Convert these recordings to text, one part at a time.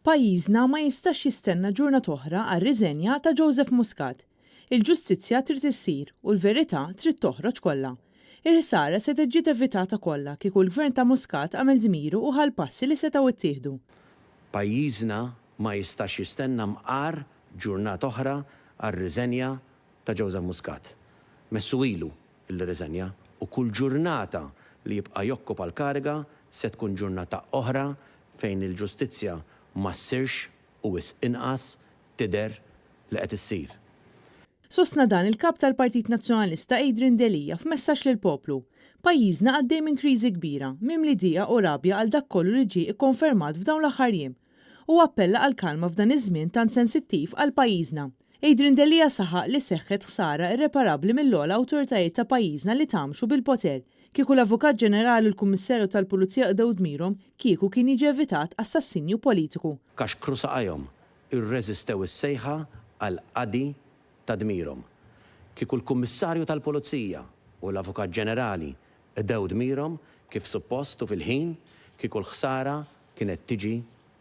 Pajjiżna ma jistax jistenna ġurnata oħra għar-riżenja ta' Joseph Muscat. Il-ġustizzja trid issir u l-verità trid toħroġ kollha. Il-ħsara se tiġi evitata kollha kieku l-gvern ta' Muscat għamel dmiru u ħal passi li setgħu ittieħdu. Pajjiżna ma jistax jistenna mqar ġurnata oħra għar-riżenja ta' Joseph Muscat. Messu ilu il-riżenja u kull ġurnata li jibqa' jokkupa l-kariga se tkun ġurnata oħra fejn il-ġustizzja ma ssirx u inqas tidher li qed issir. Sostna dan il-kap tal-Partit Nazzjonalista Adrian Delija f'messaġġ lill-poplu. Pajjiżna għaddej minn kriżi kbira, mimli dija u rabja għal dak kollu li ġie ikkonfermat f'dawn l-aħħar jiem u appella għal kalma f'dan iż-żmien tant sensittiv għal pajjiżna. Adrian Delija saħaq li seħħet ħsara irreparabbli mill-ogħla awtoritajiet ta' pajjiżna li tamxu bil-poter kieku l-Avukat Ġenerali u l-Kummissarju tal-Pulizija qdew dmirhom kieku kien jiġi evitat assassinju politiku. Kaxkru saqajhom irreżistew is-sejħa għal qadi ta' dmirhom. Kieku l-Kummissarju tal-Pulizija u l-Avukat Ġenerali qdew dmirhom kif suppost u fil-ħin kieku l-ħsara kienet tiġi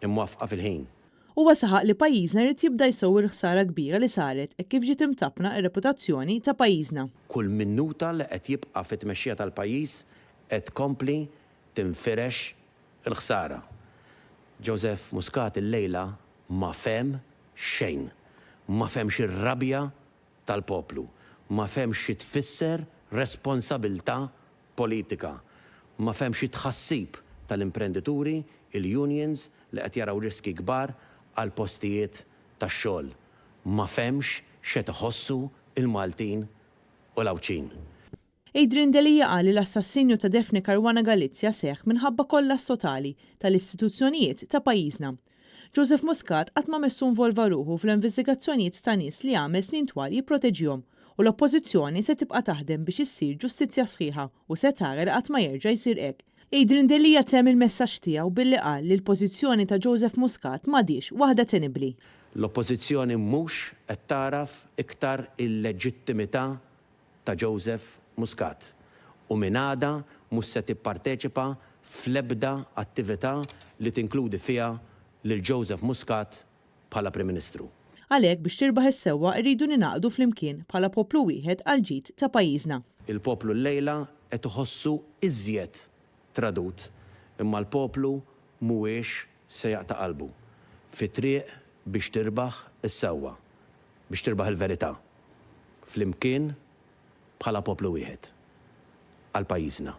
imwaffqa fil-ħin. Huwa saħaq li pajjiżna jrid jibda jsowwi l-ħsara kbira li saret e kif ġiet imtabna r-reputazzjoni ta' pajjiżna. Kull minuta li qed jibqa' fit-tmexxija tal-pajjiż qed kompli tinfirex il-ħsara. Joseph Muscat illejla ma fem xejn. Ma femx ir-rabja tal-poplu. Ma femx xi tfisser responsabilità politika. Ma femx tħassib tal-imprendituri, il-unions li qed jaraw riski kbar għal postijiet tax-xogħol. Ma femx x'qed iħossu il-Maltin u l-Awċin. Adrian Delija qal li l-assassinju ta' Daphne Caruana Galizia seħħ minħabba kollass totali tal-istituzzjonijiet ta' pajjiżna. Joseph Muscat qatt ma messu involva ruħu fl-investigazzjonijiet ta' nies li għamel snin twal jipproteġihom u l-oppożizzjoni se tibqa' taħdem biex issir ġustizzja sħiħa u se tara li qatt ma jerġa' jsir hekk. Adrian Delija temm il-messaġġ tiegħu billi qal li l-pożizzjoni ta' Joseph Muscat m'għadix waħda tenibbli. L-oppożizzjoni mhux qed taraf iktar il-leġittimità ta' Joseph Muscat u minn għada mhux se tipparteċipa fl-ebda attività li tinkludi fiha lil Joseph Muscat bħala Prim Ministru. Għalhekk biex tirbaħ is-sewwa rridu ninaqdu flimkien bħala poplu wieħed għal ġid ta' pajjiżna. Il-poplu llejla qed iħossu iżjed tradut, imma l-poplu mhuwiex se jaqta' qalbu. Fi triq biex tirbaħ is-sewwa, biex tirbaħ il-verità. Flimkien bħala poplu wieħed għal pajjiżna.